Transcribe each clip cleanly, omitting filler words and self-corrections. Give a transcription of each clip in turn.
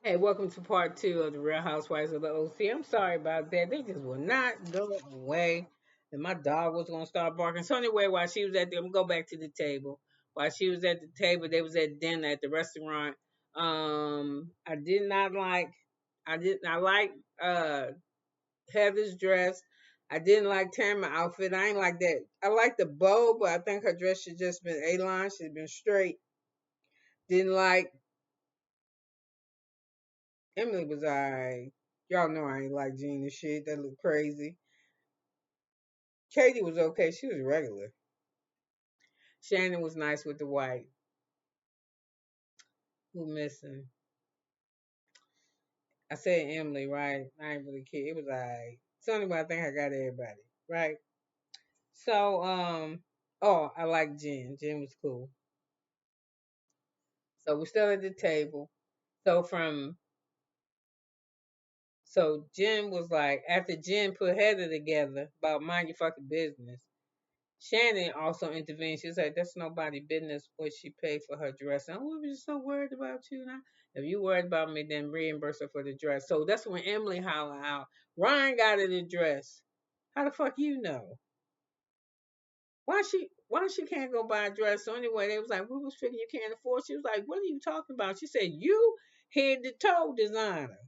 Hey, welcome to part two of the Real Housewives of the OC. I'm sorry about that. They just will not go away. And my dog was gonna start barking. So anyway, while she was at the, I'm gonna go back to the table. While she was at the table, they was at dinner at the restaurant. I did not like. I like Heather's dress. I didn't like Tamara's outfit. I ain't like that. I like the bow, but I think her dress should just been A-line. Should have been straight. Didn't like Emily was alright. Y'all know I ain't like Jean and shit. That looked crazy. Katie was okay. She was regular. Shannon was nice with the white. Who missing? I said Emily, right? I ain't really care. It was alright. So anyway, I think I got everybody, right? So, oh, I like Jen. Jen was cool. So we're still at the table. So so Jen was like, after Jen put Heather together about mind your fucking business. Shannon also intervened. She was like, "That's nobody' business what she paid for her dress." And we were just so worried about you now. If you worried about me, then reimburse her for the dress. So that's when Emily hollered out, "Ryan got her the dress. How the fuck you know? Why she can't go buy a dress?" So anyway, they was like, "We was figuring you can't afford." She was like, "What are you talking about?" She said, "You head to toe designer."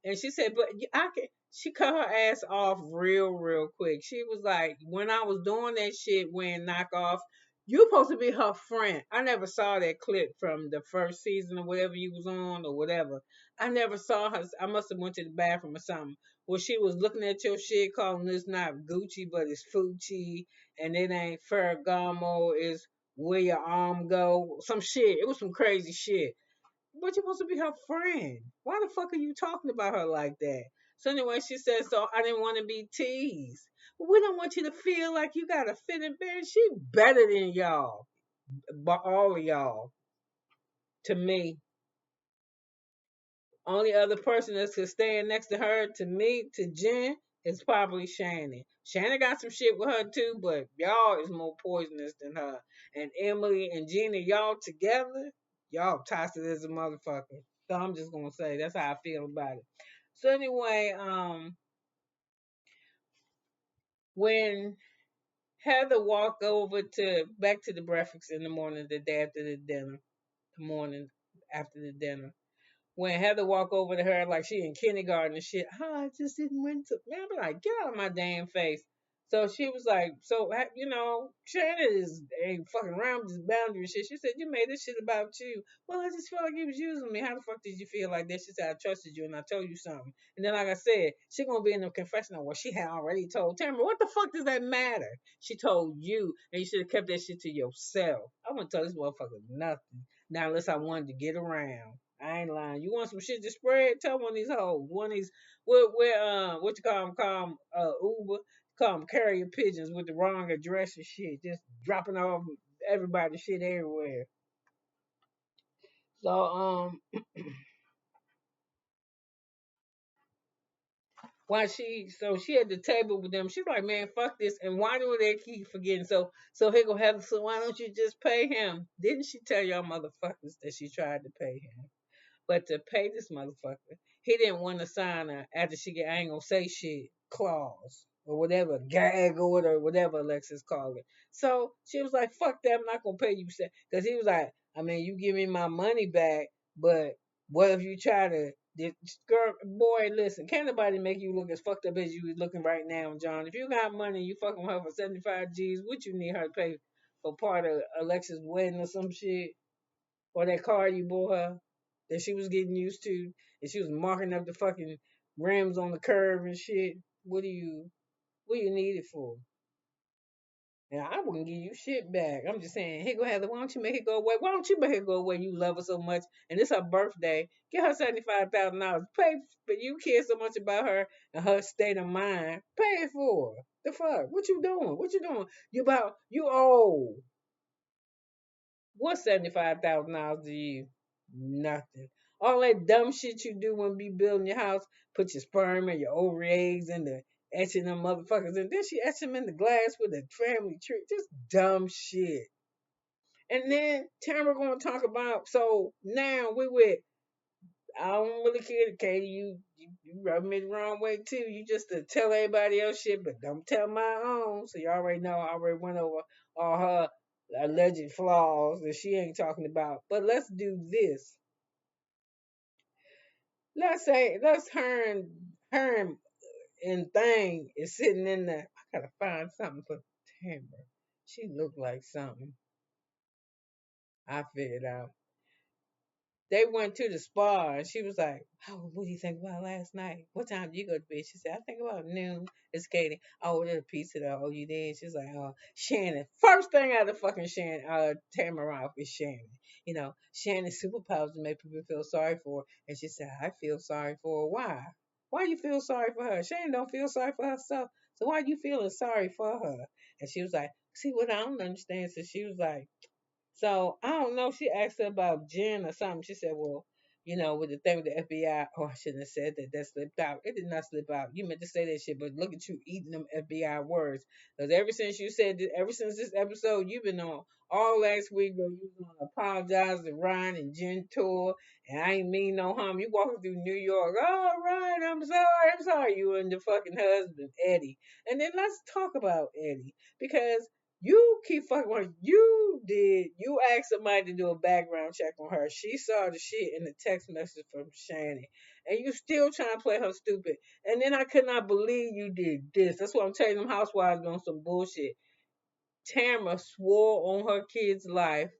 And she said, "But I can." She cut her ass off real quick. She was like, "When I was doing that shit wearing knockoff, you supposed to be her friend." I never saw that clip from the first season or whatever you was on or whatever. I never saw her. I must have went to the bathroom or something. Where she was looking at your shit, calling this not Gucci, but it's Fucci, and it ain't Ferragamo, is where your arm go. Some shit. It was some crazy shit. But you're supposed to be her friend. Why the fuck are you talking about her like that? So anyway, she said, "So I didn't want to be teased. We don't want you to feel like you got to fit in bed. She better than y'all, but all of y'all. To me, only other person that's stand next to her, to me, to Jen, is probably Shannon. Shannon got some shit with her too, but y'all is more poisonous than her. And Emily and Gina, y'all together, y'all toxic as a motherfucker. So I'm just gonna say that's how I feel about it. So anyway, when Heather walked over to back to the breakfast in the morning, the day after the dinner, the morning after the dinner, when Heather walk over to her like she in kindergarten and shit, I just didn't went to, man, I'm like, get out of my damn face. So she was like, so Shannon is ain't fucking around with this boundary shit. She said, you made this shit about you. Well, I just felt like he was using me. How the fuck did you feel like that? She said, I trusted you and I told you something. And then, like I said, she gonna be in the confessional where she had already told Tamara. What the fuck does that matter? She told you, and you should have kept that shit to yourself. I wouldn't tell this motherfucker nothing. Now, unless I wanted to get around. I ain't lying. You want some shit to spread? Tell one of these hoes. One of these what you call them, Uber, call them carrier pigeons with the wrong address and shit, just dropping off everybody's shit everywhere. So why she at the table with them, she's like, man, fuck this, and why do they keep forgetting? So here go Heather. So why don't you just pay him? Didn't she tell y'all motherfuckers that she tried to pay him? But to pay this motherfucker, he didn't want to sign her after she get, I ain't gonna say shit, clause or whatever, gag order, whatever Alexis called it. So she was like, fuck that, I'm not gonna pay you. Because he was like, I mean, you give me my money back, but what if you try to, girl, boy, listen, can't nobody make you look as fucked up as you looking right now, John. If you got money, you fucking with her for 75 G's, what you need her to pay for part of Alexis' wedding or some shit? Or that car you bought her that she was getting used to, and she was marking up the fucking rims on the curve and shit. What do you need it for? And I wouldn't give you shit back. I'm just saying, hey, go Heather, why don't you make it go away? Why don't you make it go away? You love her so much, and it's her birthday. Get her $75,000. Pay, but you care so much about her and her state of mind. Pay it for her. The fuck? What you doing? What you doing? You old. What's $75,000 to you? Nothing. All that dumb shit you do when be building your house, put your sperm and your ovary eggs in the etching them motherfuckers, and then she etch them in the glass with a family tree. Just dumb shit. And then Tamara gonna talk about, so now we with I don't really care, Katie. You rub me the wrong way too. You just to tell everybody else shit, but don't tell my own. So you already know. I already went over all her alleged flaws that she ain't talking about. But let's do this. Let's say let's her and thing is sitting in there. I gotta find something for Tamera. She looked like something. I figured out. They went to the spa and she was like, "Oh, what do you think about last night? What time did you go to bed?" She said, "I think about noon." It's Katie. "Oh, there's a pizza though. Oh, you did?" She's like, "Oh, Shannon." First thing out of fucking Shannon, Tamara is Shannon. You know, Shannon's superpowers to make people feel sorry for her. And she said, "I feel sorry for her. Why? Why you feel sorry for her? Shannon don't feel sorry for herself. So why you feeling sorry for her?" And she was like, "See, what I don't understand." So she was like, so I don't know. She asked her about Jen or something. She said, "Well, you know, with the thing with the FBI." Oh, I shouldn't have said that. That slipped out. It did not slip out. You meant to say that shit, but look at you eating them FBI words. Because ever since you said, ever since this episode, you've been on all last week. Where you was gonna apologize to Ryan and Jen tour, and I ain't mean no harm. You walking through New York. "Oh, Ryan, I'm sorry. I'm sorry." You and the fucking husband Eddie. And then let's talk about Eddie because you keep fucking with you asked somebody to do a background check on her. She saw the shit in the text message from Shannon. And you still trying to play her stupid. And then I could not believe you did this. That's what I'm telling them housewives doing some bullshit. Tamara swore on her kid's life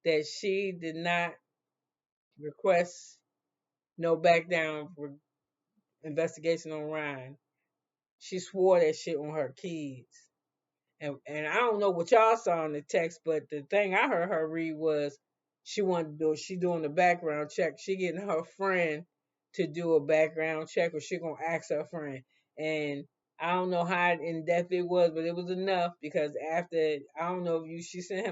that she did not request no back down for investigation on Ryan. She swore that shit on her kids. And I don't know what y'all saw in the text, but the thing I heard her read was she doing the background check. She getting her friend to do a background check, or she gonna ask her friend. And I don't know how in depth it was, but it was enough because after I don't know if she sent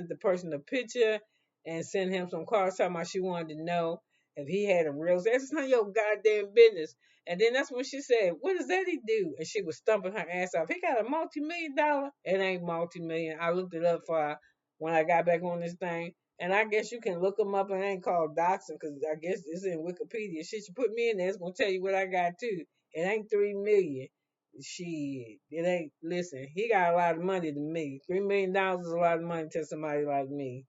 the person a picture and sent him some cards talking about she wanted to know if he had a real. That's none of your goddamn business. And then that's when she said, "What does Eddie do?" And she was stumping her ass off. "He got a multi-million-dollar." It ain't multi-million. I looked it up for when I got back on this thing. And I guess you can look them up, and it ain't called doxing because I guess it's in Wikipedia. Shit, you put me in there, it's gonna tell you what I got too. It ain't 3 million. Shit, it ain't. Listen, he got a lot of money to me. $3 million is a lot of money to somebody like me.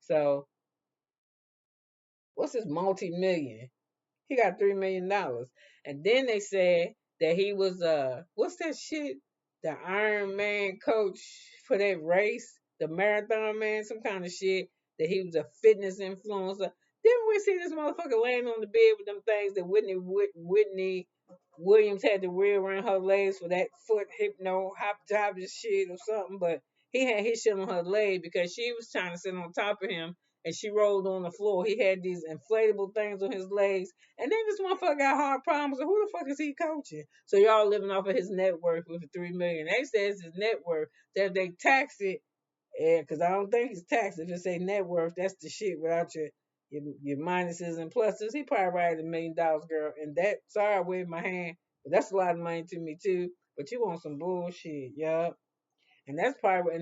So what's his multi-million? He got $3 million. And then they said that he was what's that shit? The Iron Man coach for that race, the marathon man, some kind of shit. That he was a fitness influencer. Didn't we see this motherfucker laying on the bed with them things that Whitney Williams had to wear around her legs for that foot hypno hop job and shit or something? But he had his shit on her leg because she was trying to sit on top of him and she rolled on the floor. He had these inflatable things on his legs. And then this motherfucker got heart problems. So who the fuck is he coaching? So y'all living off of his net worth with the 3 million. They say it's his net worth. That they tax it, and because I don't think it's taxed. If it's a net worth, that's the shit without your minuses and pluses. He probably right $1 million, girl. And that sorry I waved my hand, but that's a lot of money to me too. But you want some bullshit, yup. And that's probably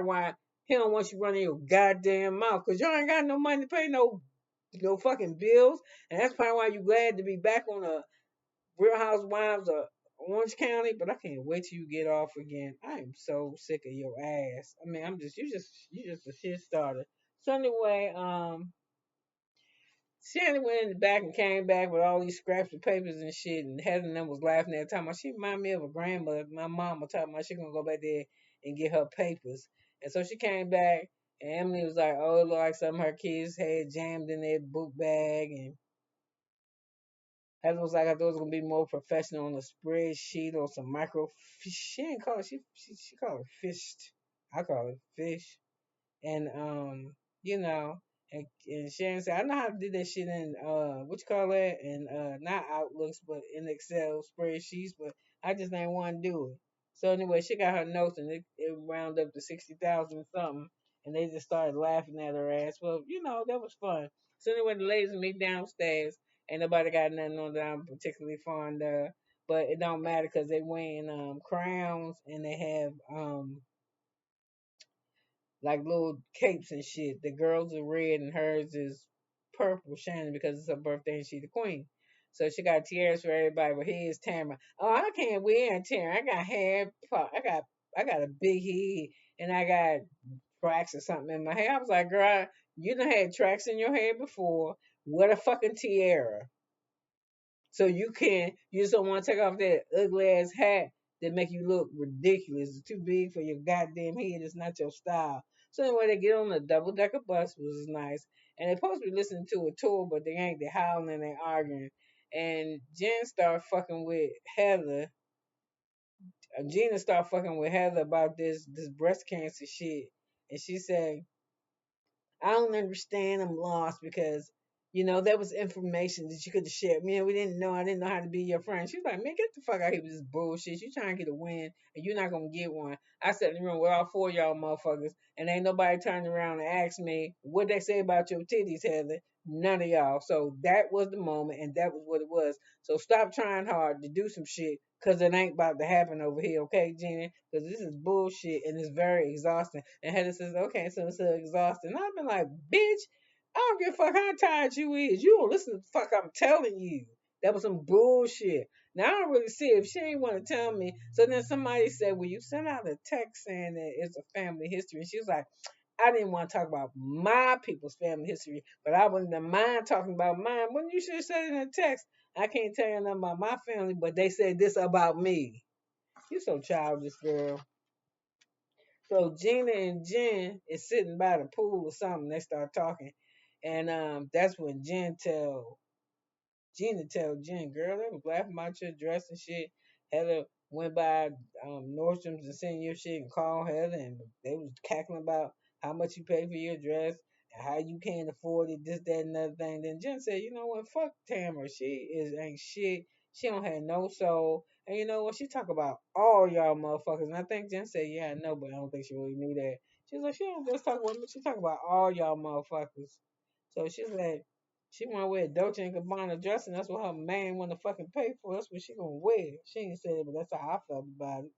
why he don't want you running your goddamn mouth, cause y'all ain't got no money to pay no fucking bills. And that's probably why you glad to be back on a Real Housewives of Orange County. But I can't wait till you get off again. I am so sick of your ass. I mean, you just a shit starter. So anyway, Shannon went in the back and came back with all these scraps of papers and shit, and Heather and them was laughing at the time. She reminded me of a grandmother. My mom was talking about she gonna go back there and get her papers. And so she came back, and Emily was like, "Oh, it looked like some of her kids had jammed in their book bag." And Heather was like, "I thought it was gonna be more professional on a spreadsheet or some micro." She didn't call it. She called it fished. I call it fish. And you know, and Sharon said, "I know how to do that shit in what you call that, and not Outlooks, but in Excel spreadsheets, but I just ain't want to do it." So anyway, she got her notes, and it rounded up to 60,000 something, and they just started laughing at her ass. Well, that was fun. So anyway, the ladies meet downstairs. Ain't nobody got nothing on that I'm particularly fond of, but it don't matter because they wearing crowns and they have like little capes and shit. The girls are red and hers is purple, Shannon, because it's her birthday and she the queen. So she got tiaras for everybody, but here's Tamara. Oh, I can't wear a tiara. I got hair. I got a big head, and I got tracks or something in my hair. I was like, girl, you done had tracks in your hair before. What a fucking tiara. So you just don't want to take off that ugly ass hat that make you look ridiculous. It's too big for your goddamn head. It's not your style. So anyway, they get on the double decker bus, which is nice, and they're supposed to be listening to a tour, but they ain't. They howling and they arguing. And Jen start fucking with Heather. Gina start fucking with Heather about this breast cancer shit, and she said, I don't understand. I'm lost because, there was information that you could have shared. Man, we didn't know. I didn't know how to be your friend. She's like, man, get the fuck out here with this bullshit. You trying to get a win and you're not going to get one. I sat in the room with all four of y'all motherfuckers and ain't nobody turned around and asked me what they say about your titties, Heather. None of y'all. So that was the moment and that was what it was. So stop trying hard to do some shit because it ain't about to happen over here, okay, Jenny? Because this is bullshit and it's very exhausting. And Heather says, okay, so it's so exhausting. And I've been like, bitch, I don't give a fuck how tired you is. You don't listen to the fuck I'm telling you. That was some bullshit. Now, I don't really see it if she ain't want to tell me. So then somebody said, well, you sent out a text saying that it's a family history. And she was like, I didn't want to talk about my people's family history, but I wouldn't mind talking about mine. When you should have said it in a text, I can't tell you nothing about my family, but they said this about me. You so childish, girl. So Gina and Jen is sitting by the pool or something. They start talking, and that's when Gina tell Jen, girl, they was laughing about your dress and shit. Heather went by Nordstrom's and sent your shit and called Heather, and they was cackling about how much you pay for your dress and how you can't afford it, this, that, and other thing. Then Jen said, you know what, fuck Tamara. Ain't shit. She don't have no soul. And you know what? She talk about all y'all motherfuckers. And I think Jen said, yeah, I know, but I don't think she really knew that. She's like, she don't just talk about me. She talk about all y'all motherfuckers. So she's like, she want to wear a Dolce and Gabbana dress, and that's what her man want to fucking pay for. That's what she gonna wear. She ain't said it, but that's how I felt about it.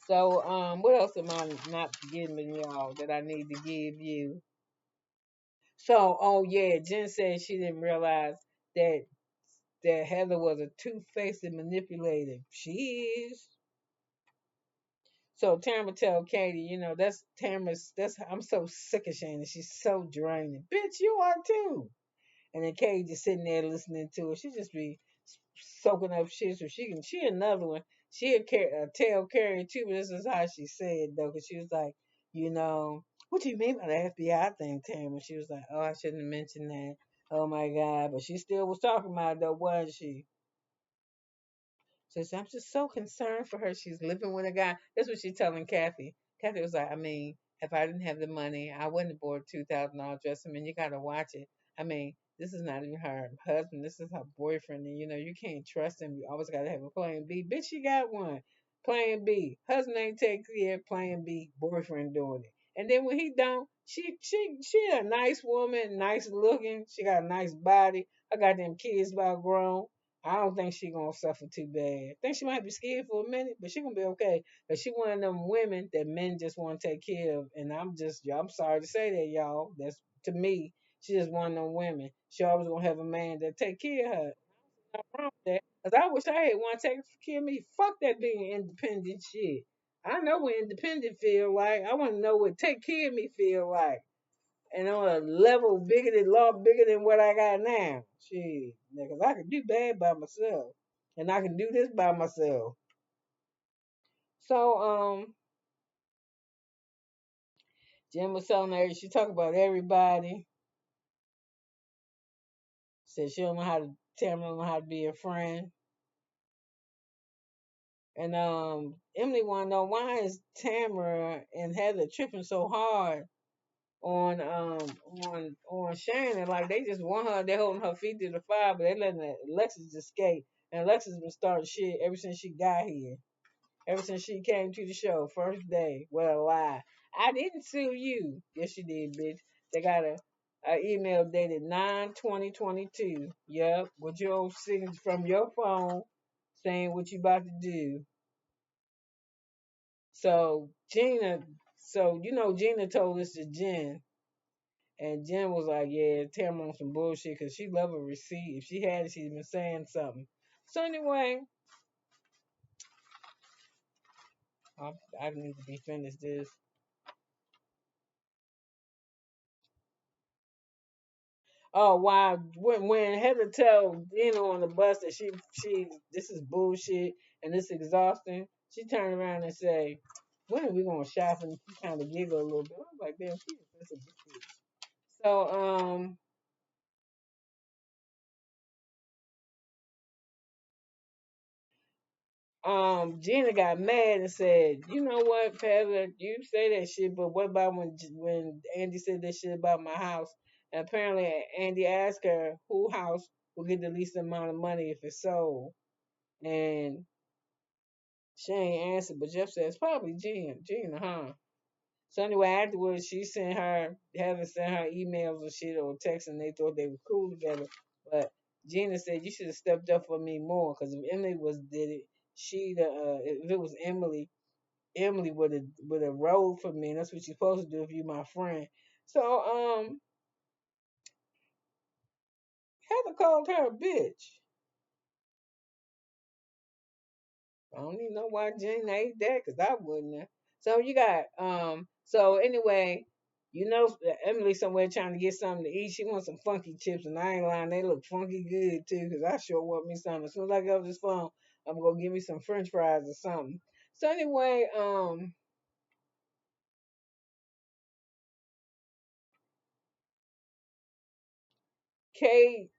So, what else am I not giving y'all that I need to give you? So, oh yeah, Jen said she didn't realize that Heather was a two-faced and manipulative. She is. So Tamara tell Katie, that's Tamara's. That's I'm so sick of Shannon. She's so draining. Bitch, you are too. And then Kay just sitting there listening to it. She just be soaking up shit. So she another one. She'll tell Carrie too, but this is how she said though, because she was like, what do you mean by the FBI thing, Tam? And she was like, oh, I shouldn't have mentioned that. Oh my God. But she still was talking about it though, wasn't she? Says, I'm just so concerned for her. She's living with a guy. That's what she's telling Kathy. Kathy was like, I mean, if I didn't have the money, I wouldn't have bought a $2,000 dress. I mean, you got to watch it. I mean, this is not even her husband. This is her boyfriend. And, you can't trust him. You always got to have a plan B. Bitch, you got one. Plan B. Husband ain't take care. Plan B. Boyfriend doing it. And then when he don't, she a nice woman, nice looking. She got a nice body. I got them kids about grown. I don't think she gonna suffer too bad. I think she might be scared for a minute, but she gonna be okay. Cause she one of them women that men just want to take care of. And I'm sorry to say that, y'all. That's to me, she just one of them women. She always gonna have a man that take care of her. Nothing wrong with that. Cause I wish I had one take care of me. Fuck that being independent shit. I know what independent feel like. I want to know what take care of me feel like and on a level bigger than what I got now. Shit, because I can do bad by myself, and I can do this by myself. So, Jim was telling her she talk about everybody. Said she don't know how to tell me don't know how to be a friend. And Emily want to know why is Tamara and Heather tripping so hard on Shannon, like they just want her, they holding her feet to the fire, but they letting Alexis escape. And Alexis been starting shit ever since she got here. Ever since she came to the show, first day, with a lie. I didn't sue you. Yes, you did, bitch. They got a email dated 9/20/22. Yep, with your signature from your phone saying what you about to do. So Gina So Gina told this to Jen, and Jen was like, "Yeah, Tamara on some bullshit because she love a receipt. If she had it, she'd been saying something." So anyway, I need to be finished this. Oh wow! When Heather told Gina on the bus that she this is bullshit and this exhausting, she turned around and say, "When are we gonna shop?" And she kind of giggled a little bit. I was like, "Damn, she is such a bitch." So Gina got mad and said, "You know what, Heather? You say that shit, but what about when Andy said that shit about my house?" And apparently Andy asked her who house will get the least amount of money if it's sold, and she ain't answered, but Jeff says probably Gina, huh? So anyway, afterwards, Heather sent her emails and shit or texts, and they thought they were cool together. But Gina said you should have stepped up for me more, because if Emily did it, if it was Emily would have rolled for me, and that's what you're supposed to do if you my friend. So Heather called her a bitch. I don't even know why Jen ate that because I wouldn't have. So you got so anyway, Emily somewhere trying to get something to eat. She wants some funky chips, and I ain't lying, they look funky good too. Cause I sure want me some. As soon as I get off this phone, I'm gonna give me some French fries or something. So anyway, Kate,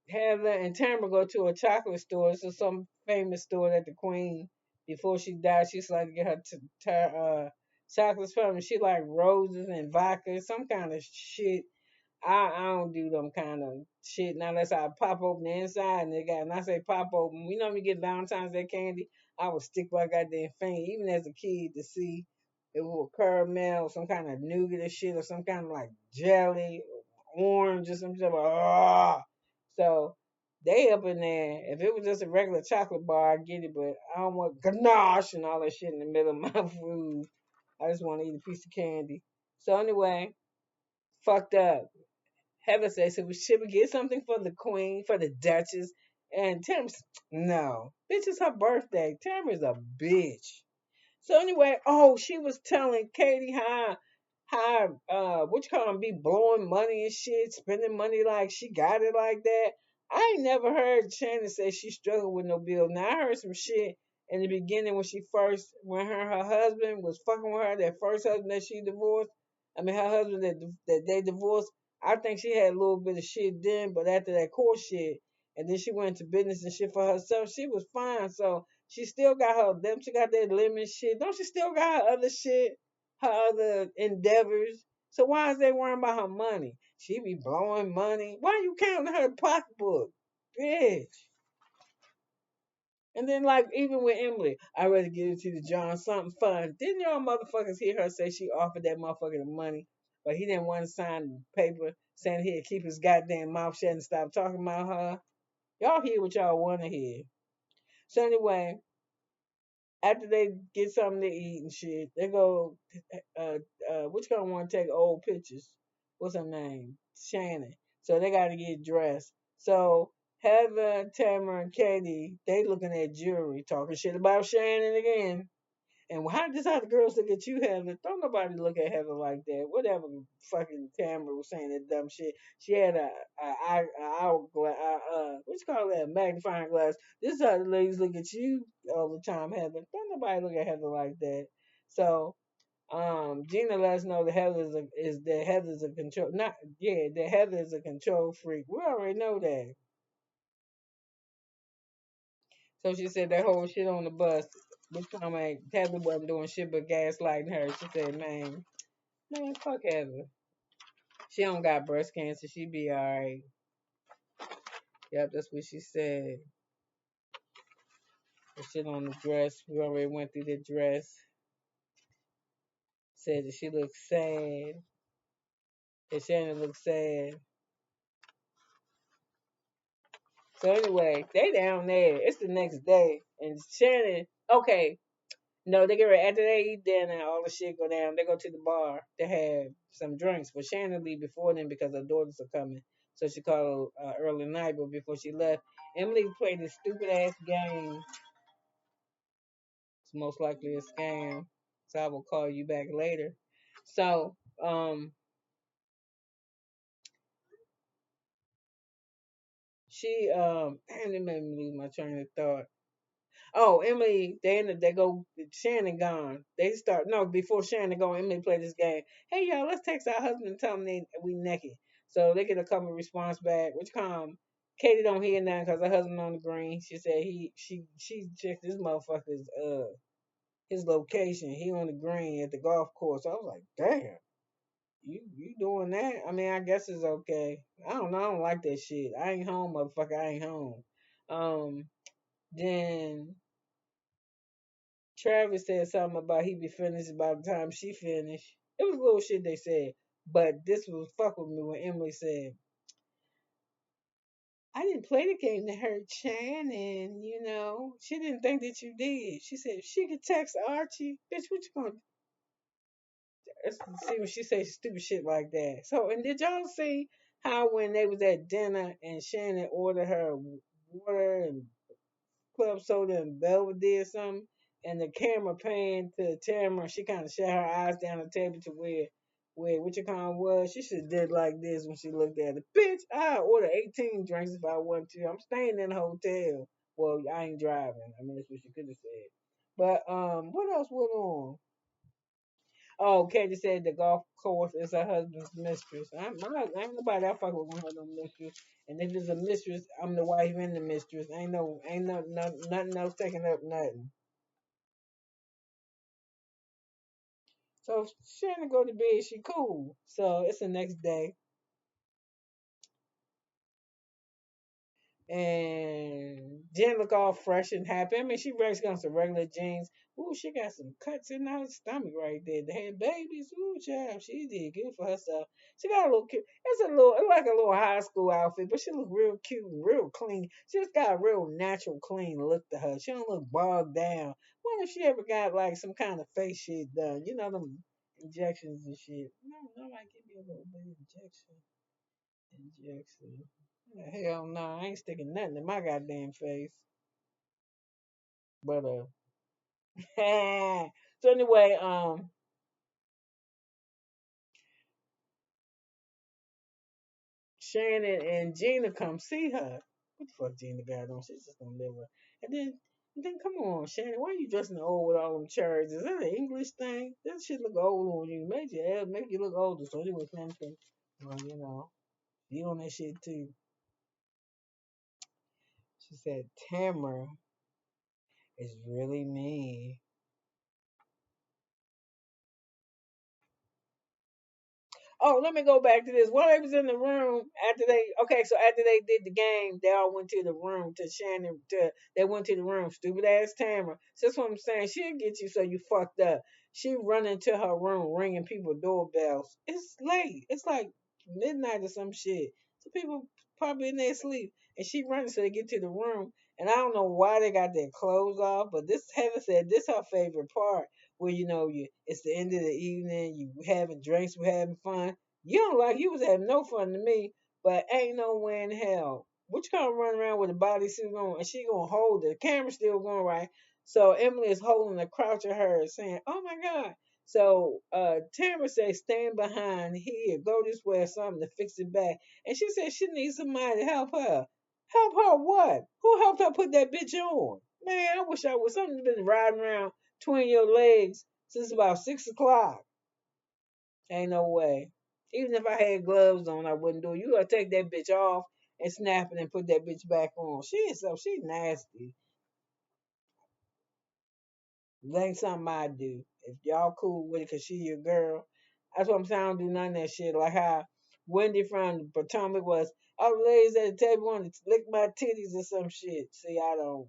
Heather, and Tamara go to a chocolate store. It's some famous store that the Queen, before she died, she used to like to get her chocolates from. And she like roses and vodka, some kind of shit. I don't do them kind of shit not unless I pop open the inside and I say pop open. When you get Valentine's Day candy, I would stick by goddamn faint, even as a kid, to see if it was caramel, some kind of nougat or shit, or some kind of like jelly, orange or some shit. Like, ah. So they up in there. If it was just a regular chocolate bar, I get it, but I don't want ganache and all that shit in the middle of my food. I just want to eat a piece of candy. So anyway, fucked up. Heather says, so should we get something for the queen, for the duchess? And Tim's, no. Bitch, it's her birthday. Tamara's a bitch. So anyway, she was telling Katie how what you call them, be blowing money and shit, spending money like she got it like that. I ain't never heard Shannon say she struggled with no bill. Now I heard some shit in the beginning when her husband was fucking with her, that first husband that she divorced. I mean her husband that they divorced. I think she had a little bit of shit then, but after that court shit, and then she went into business and shit for herself, she was fine. So she still got she got that lemon shit. Don't she still got her other shit, her other endeavors? So why is they worrying about her money? She be blowing money. Why you counting her pocketbook? Bitch. And then like even with Emily, I'd rather give it to the John something fun. Didn't y'all motherfuckers hear her say she offered that motherfucker the money, but he didn't want to sign the paper saying he'd keep his goddamn mouth shut and stop talking about her? Y'all hear what y'all want to hear. So anyway, after they get something to eat and shit, they go, which gonna want to take old pictures? What's her name? Shannon. So they got to get dressed. So Heather, Tamara, and Katie, they looking at jewelry, talking shit about Shannon again. And how does how the girls look at you, Heather? Don't nobody look at Heather like that. Whatever fucking Tamara was saying that dumb shit. She had a hourglass, what you call that, magnifying glass. This is how the ladies look at you all the time, Heather. Don't nobody look at Heather like that. So, Gina let us know that Heather's a control, not yeah, that Heather is a control freak. We already know that. So she said that whole shit on the bus. This time, Heather wasn't doing shit but gaslighting her. She said, man, fuck Heather. She don't got breast cancer. She be alright. Yep, that's what she said. The shit on the dress. We already went through the dress. Said that she looks sad. That Shannon looks sad. So anyway, they down there. It's the next day. And Shannon, okay, No, they get ready after they eat dinner. All the shit go down. They go to the bar to have some drinks. But Shannon leave before them because her daughters are coming. So she called early night. But before she left, Emily played this stupid ass game. It's most likely a scam. So I will call you back later. So she and it made me lose my train of thought. Oh, Emily, they go. Shannon gone. They start no before Shannon go. Emily play this game. Hey y'all, let's text our husband and tell them we naked. So they get a couple response back, which come. Katie don't hear nothing because her husband on the green. She said she checked this motherfucker's his location. He on the green at the golf course. I was like, damn, you doing that? I mean, I guess it's okay. I don't know. I don't like that shit. I ain't home, motherfucker. I ain't home. Um, then Travis said something about he be finished by the time she finished. It was little shit they said. But this was fuck with me when Emily said, I didn't play the game to hurt Shannon, you know. She didn't think that you did. She said, if she could text Archie, bitch, what you gonna see when she say stupid shit like that. So, and did y'all see how when they was at dinner and Shannon ordered her water and club soda and Belvedere or something, and the camera panned to Tamara. She kind of shut her eyes down the table to where what you call was. She should have did like this when she looked at it. Bitch, I order 18 drinks if I want to. I'm staying in a hotel. Well, I ain't driving. I mean, that's what she could have said. But what else went on? Oh, Katie said the golf course is her husband's mistress. Ain't nobody I fuck with her no mistress. And if it's a mistress, I'm the wife and the mistress. Ain't nothing else taking up nothing. So Shannon go to bed, she cool. So it's the next day. And Jen look all fresh and happy. I mean, she wears got some regular jeans. Ooh, she got some cuts in her stomach right there. They had babies. Ooh, child, she did good for herself. She got a little cute. It's like a little high school outfit, but she look real cute and real clean. She just got a real natural, clean look to her. She don't look bogged down. Wonder if she ever got like some kind of face shit done. You know them injections and shit. No, I give you a little bit of injection. Injection. Hell no, I ain't sticking nothing in my goddamn face. But so anyway, Shannon and Gina come see her. What the fuck Gina got on? She's just gonna live her. And then come on, Shannon, why are you dressing old with all them cherries? Is that an English thing? That shit look old on you. Make you look older. So anyway, Clemson, well, you know, you on that shit too. She said Tamara is really mean. Oh, let me go back to this. While they was in the room after they did the game, they all went to the room to Shannon. They went to the room. Stupid ass Tamara. So that's what I'm saying. She'll get you so you fucked up. She run into her room ringing people doorbells. It's late. It's like midnight or some shit. So people probably in their sleep, and she running so they get to the room. And I don't know why they got their clothes off, but this Heather said this her favorite part where it's the end of the evening, you having drinks, we having fun. You was having no fun to me, but ain't no way in hell. What you gonna run around with a bodysuit on and she gonna hold it? The camera's still going right. So Emily is holding the crouch of her saying, oh my God. So Tamara says, stand behind here, go this way or something to fix it back. And she said she needs somebody to help her. Help her what? Who helped her put that bitch on? Man, I wish I was something been riding around between your legs since about 6 o'clock. Ain't no way. Even if I had gloves on, I wouldn't do it. You gotta take that bitch off and snap it and put that bitch back on. She's nasty. It ain't something I do. If y'all cool with it, cause she your girl, that's what I'm saying. I don't do none of that shit. Like how Wendy from Potomac was, all the ladies at the table wanted to lick my titties or some shit. See, I don't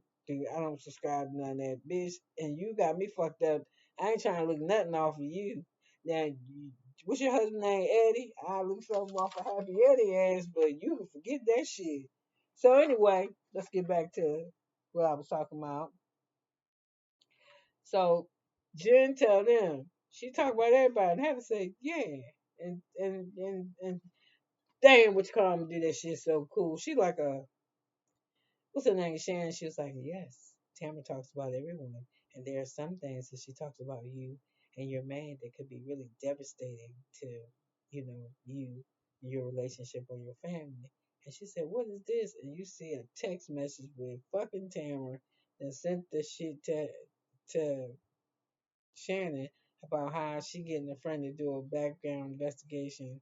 subscribe to none of that, bitch. And you got me fucked up. I ain't trying to look nothing off of you. Now, what's your husband name? Eddie. I look something off of Happy Eddie ass, but you can forget that shit. So anyway, let's get back to what I was talking about. So Jen tell them. She talk about everybody and have to say, yeah. And damn, which Carmen do that shit so cool. She like a what's her name? Shannon. She was like, yes. Tamara talks about everyone, and there are some things that she talks about you and your man that could be really devastating to, you, your relationship or your family. And she said, what is this? And you see a text message with fucking Tamara that sent the shit to Shannon about how she getting a friend to do a background investigation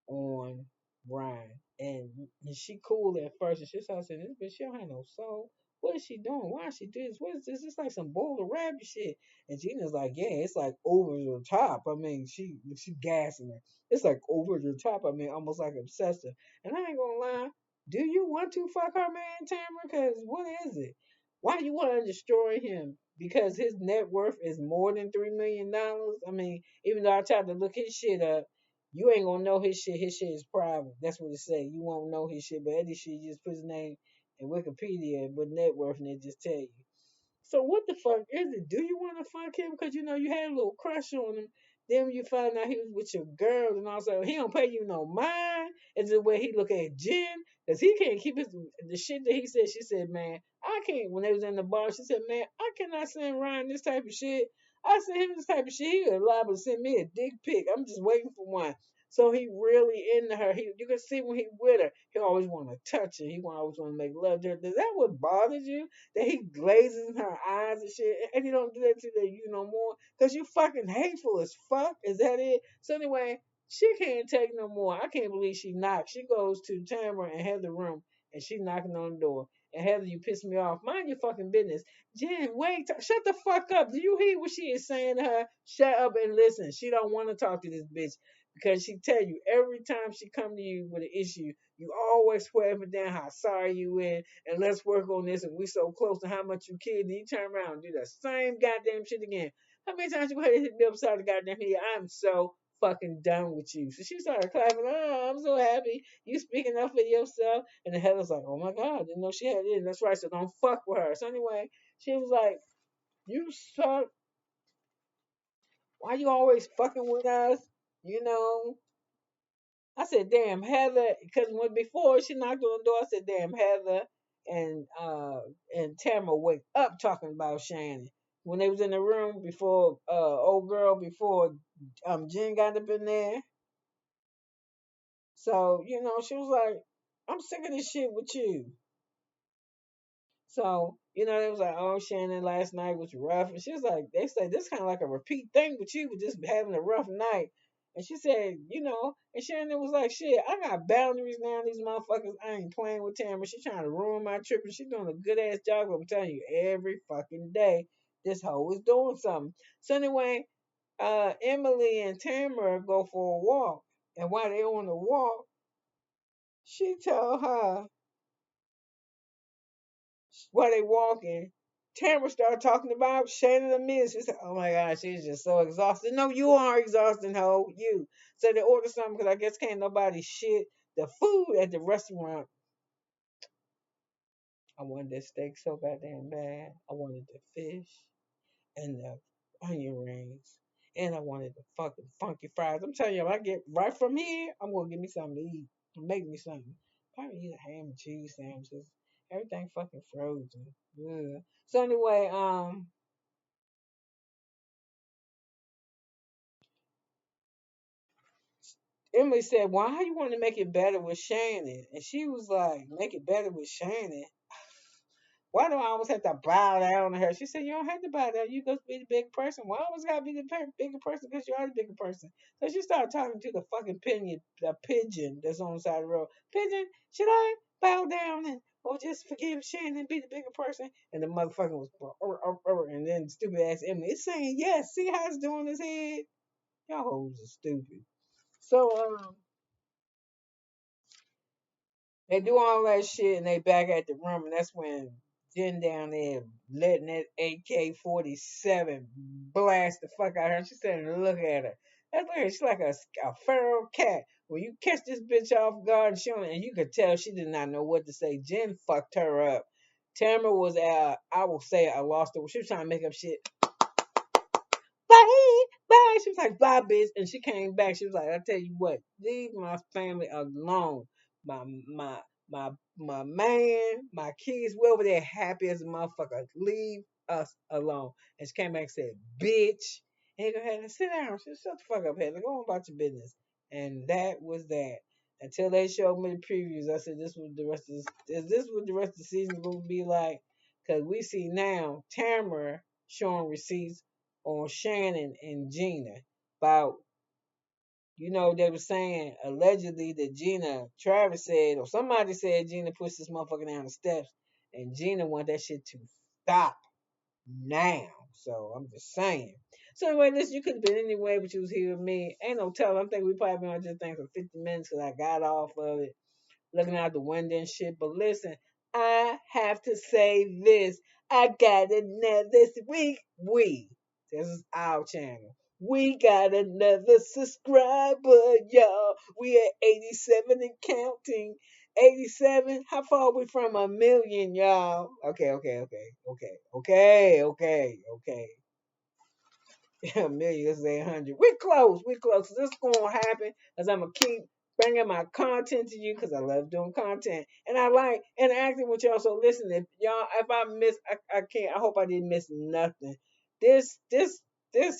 on Brian. And she cool at first, and she started saying, this bitch, she don't have no soul. What is she doing? Why is she doing this? What is this? It's like some bowl of rabbit shit. And Gina's like, yeah, it's like over the top. I mean, she gassing her. It's like over the top. I mean, almost like obsessive. And I ain't gonna lie. Do you want to fuck her man, Tamara? Because what is it? Why do you want to destroy him? Because his net worth is more than $3 million. I mean, even though I tried to look his shit up, you ain't gonna know his shit. His shit is private. That's what it say. You won't know his shit, but Eddie shit, you just put his name in Wikipedia with net worth and it just tell you. So what the fuck is it? Do you want to fuck him because you know you had a little crush on him? Then when you find out he was with your girl and also he don't pay you no mind. Is the way he look at Jen? Cause he can't keep his the shit that he said. She said, man, I can't. When they was in the bar, she said, man, I cannot send Ryan this type of shit. I sent him this type of shit. He was liable to send me a dick pic. I'm just waiting for one. So he really into her. You can see when he with her, he always want to touch her. He always want to make love to her. Does that what bothers you? That he glazes in her eyes and shit, and he don't do that to you no more because you fucking hateful as fuck. Is that it? So anyway, she can't take no more. I can't believe she knocked. She goes to Tamara and Heather's room, and she knocking on the door. And Heather, you piss me off. Mind your fucking business. Jen, wait, shut the fuck up. Do you hear what she is saying to her? Shut up and listen. She don't want to talk to this bitch because she tell you every time she come to you with an issue, you always swear up and down how sorry you is, and let's work on this, and we so close to how much you kid, and you turn around and do the same goddamn shit again. How many times you go ahead and hit me upside the goddamn head? I'm so fucking done with you. So she started clapping. Oh, I'm so happy. You speaking up for yourself. And the Heather's like, oh my God, I didn't know she had it. That's right. So don't fuck with her. So anyway, she was like, you suck. Why you always fucking with us? You know, I said, damn, Heather, because when before she knocked on the door, I said, damn, Heather and Tamara wake up talking about Shannon. When they was in the room before old girl, before Jen got up in there. So, she was like, I'm sick of this shit with you. So, they was like, oh, Shannon last night was rough. And she was like, they say this kind of like a repeat thing with you, with just having a rough night. And she said, and Shannon was like, shit, I got boundaries now. These motherfuckers, I ain't playing with Tamara. She trying to ruin my trip and she doing a good ass job. I'm telling you, every fucking day, this hoe is doing something. So anyway, Emily and Tamara go for a walk. And while they on the walk, she told her while they walking, Tamara started talking about Shannon and me. She said, oh my God, she's just so exhausted. No, you are exhausted, ho. You. So they ordered something because I guess can't nobody shit the food at the restaurant. I wanted that steak so goddamn bad. I wanted the fish and the onion rings. And I wanted the fucking funky fries. I'm telling you, if I get right from here, I'm gonna give me something to eat. Make me something. Probably eat a ham and cheese sandwiches. Everything fucking frozen. Ugh. So anyway, Emily said, why you want to make it better with Shannon? And she was like, make it better with Shannon. Why do I always have to bow down to her? She said, you don't have to bow down. You go be the big person. Why always gotta be the bigger person? Because you are the bigger person. So she started talking to the fucking pigeon, the pigeon that's on the side of the road. Pigeon, should I bow down and or just forgive Shannon and be the bigger person? And the motherfucker was, and then stupid ass Emily is saying yes. See how it's doing his head? Y'all hoes are stupid. So they do all that shit and they back at the room, and that's when Jen down there letting that AK-47 blast the fuck out of her. She said, look at her. That's like she's like a feral cat. When you catch this bitch off guard, and you could tell she did not know what to say. Jen fucked her up. Tamara was I will say I lost her. She was trying to make up shit. bye, bye. She was like, bye, bitch. And she came back. She was like, I tell you what, leave my family alone. My my my my man, my kids, we over there happy as a motherfucker. Leave us alone. And she came back and said, bitch. And he go ahead and sit down. She said, shut the fuck up, Heather. Go on about your business. And that was that. Until they showed me the previews, I said, "This was the rest of this. Is this what the rest of the season going to be like?" Because we see now Tamara showing receipts on Shannon and Gina about, they were saying allegedly that Gina, Travis said, or somebody said Gina pushed this motherfucker down the steps, and Gina want that shit to stop now. So I'm just saying. So anyway, listen, you could have been anywhere, but you was here with me. Ain't no telling. I'm thinking we probably been on this thing for 50 minutes because I got off of it looking out the window and shit. But listen, I have to say this. I got another this week. This is our channel. We got another subscriber, y'all. We at 87 and counting. 87. How far are we from a million, y'all? Okay. A million is 800. We're close. We're close. This is going to happen as I'm going to keep bringing my content to you because I love doing content. And I like interacting with y'all. So listen, if I miss, I can't, I hope I didn't miss nothing. This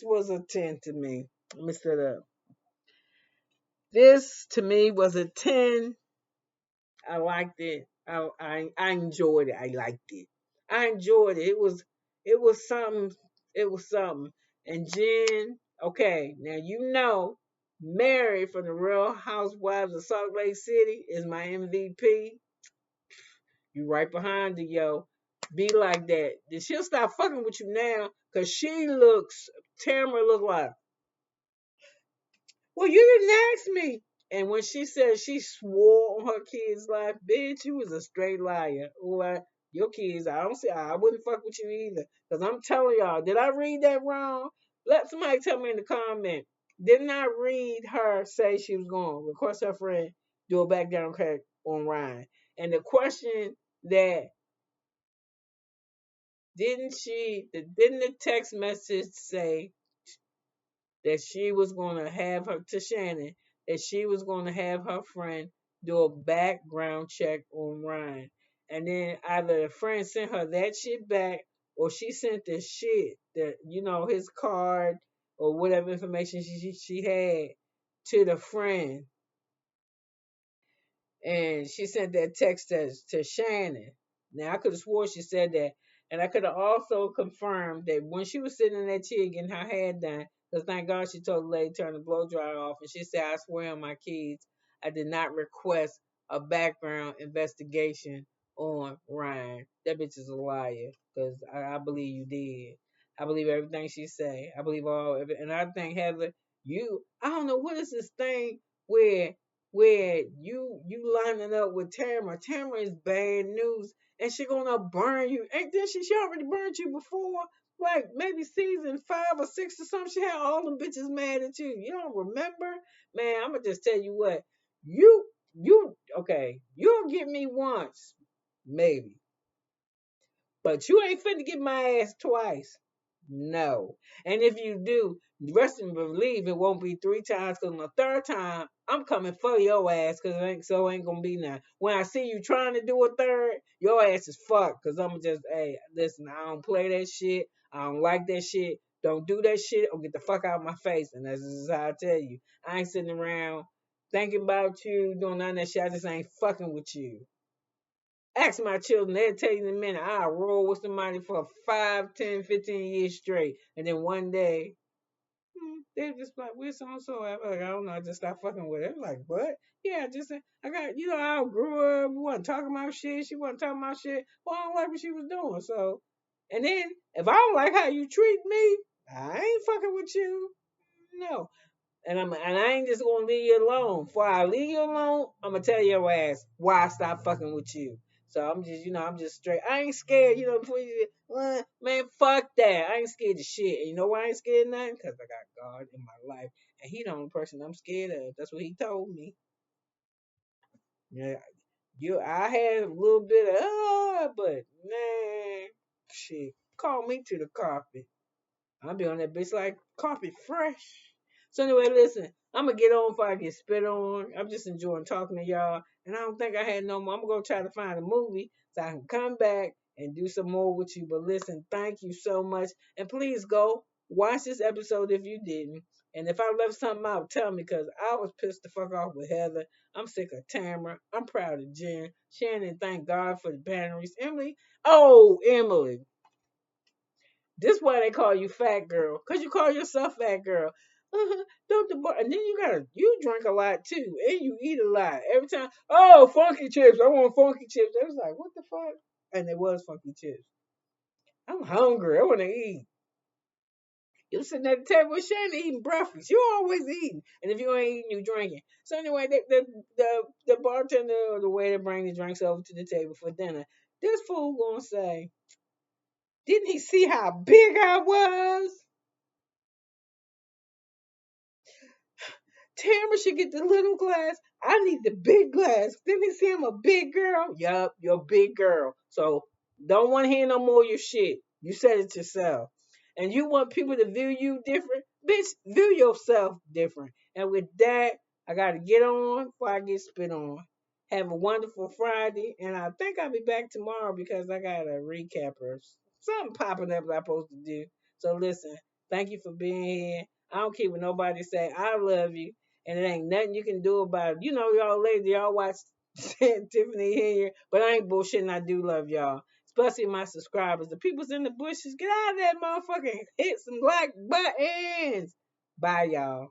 was a 10 to me. Let me set up. This to me was a 10. I liked it. I enjoyed it. I liked it. I enjoyed it. It was something. It was something. And Jen, okay, now Mary from the Real Housewives of Salt Lake City is my MVP. You right behind her, yo. Be like that. Then she'll stop fucking with you now, cause Tamara look like, well, you didn't ask me. And when she said she swore on her kid's life, bitch, you was a straight liar. Your kids, I don't see, I wouldn't fuck with you either. Because I'm telling y'all, did I read that wrong? Let somebody tell me in the comment. Didn't I read her say she was going to request her friend do a background check on Ryan? And the question that, didn't the text message say that she was going to have her to Shannon that she was going to have her friend do a background check on Ryan, and then either the friend sent her that shit back or she sent the shit that his card or whatever information she had to the friend, and she sent that text to Shannon. Now I could have swore she said that, and I could have also confirmed that when she was sitting in that chair getting her hair done, because thank God she told the lady to turn the blow dryer off, and she said, "I swear on my kids, I did not request a background investigation on Ryan. That bitch is a liar, because I believe you did. I believe everything she say. I believe and I think Heather, I don't know what is this thing where you lining up with Tamara. Tamara is bad news, and she gonna burn you. Ain't then she already burned you before? Like maybe season 5 or 6 or something. She had all them bitches mad at you. You don't remember? Man, I'm gonna just tell you what. You okay, you'll get me once, maybe. But you ain't finna get my ass twice. No. And if you do, rest and believe it won't be 3 times, because on the third time, I'm coming for your ass, because it ain't gonna be now. When I see you trying to do a third, your ass is fucked, because I'm just, hey, listen, I don't play that shit. I don't like that shit. Don't do that shit or get the fuck out of my face. And that's just how I tell you. I ain't sitting around thinking about you, doing none of that shit. I just ain't fucking with you. Ask my children, they'll tell you in a minute, I'll roll with somebody for 5, 10, 15 years straight. And then one day, they're just like, we're so and so. I'm like, I don't know, I just stopped fucking with her. I'm like, what? Yeah, I got, I outgrew her. We wasn't talking about shit. She wasn't talking about shit. Well, I don't like what she was doing. So, and then, if I don't like how you treat me, I ain't fucking with you. No. And I ain't just gonna leave you alone. Before I leave you alone, I'm gonna tell your ass why I stopped fucking with you. So I'm just straight. I ain't scared, before man, fuck that. I ain't scared of shit. And you know why I ain't scared of nothing? Because I got God in my life. And he the only person I'm scared of. That's what he told me. Yeah. I had a little bit of but man, shit. Call me to the carpet. I'll be on that bitch like coffee fresh. So anyway, listen, I'm gonna get on before I get spit on. I'm just enjoying talking to y'all, and I don't think I had no more. I'm gonna try to find a movie so I can come back and do some more with you. But listen, thank you so much, and please go watch this episode if you didn't. And if I left something out, tell me, because I was pissed the fuck off with Heather. I'm sick of Tamara. I'm proud of Jen. Shannon, thank God for the batteries. Emily, oh, Emily. This why they call you fat girl, cause you call yourself fat girl. Don't the bar, and then you drink a lot too, and you eat a lot every time. Oh, funky chips! I want funky chips. I was like, what the fuck? And it was funky chips. I'm hungry. I want to eat. You sitting at the table with Shannon eating breakfast. You always eating, and if you ain't eating, you drinking. So anyway, the bartender or the waiter bring the drinks over to the table for dinner. This fool gonna say, didn't he see how big I was? Tamara should get the little glass. I need the big glass. Didn't he see I'm a big girl? Yup, you're a big girl. So don't want to hear no more of your shit. You said it yourself. And you want people to view you different? Bitch, view yourself different. And with that, I got to get on before I get spit on. Have a wonderful Friday. And I think I'll be back tomorrow because I got a recap or something popping up that I'm supposed to do. So listen, thank you for being here. I don't care what nobody say. I love you and it ain't nothing you can do about it. You know, y'all ladies, y'all watch Tiffany here, but I ain't bullshitting. I do love y'all, especially my subscribers. The people's in the bushes, get out of that motherfucker and hit some like buttons. Bye, y'all.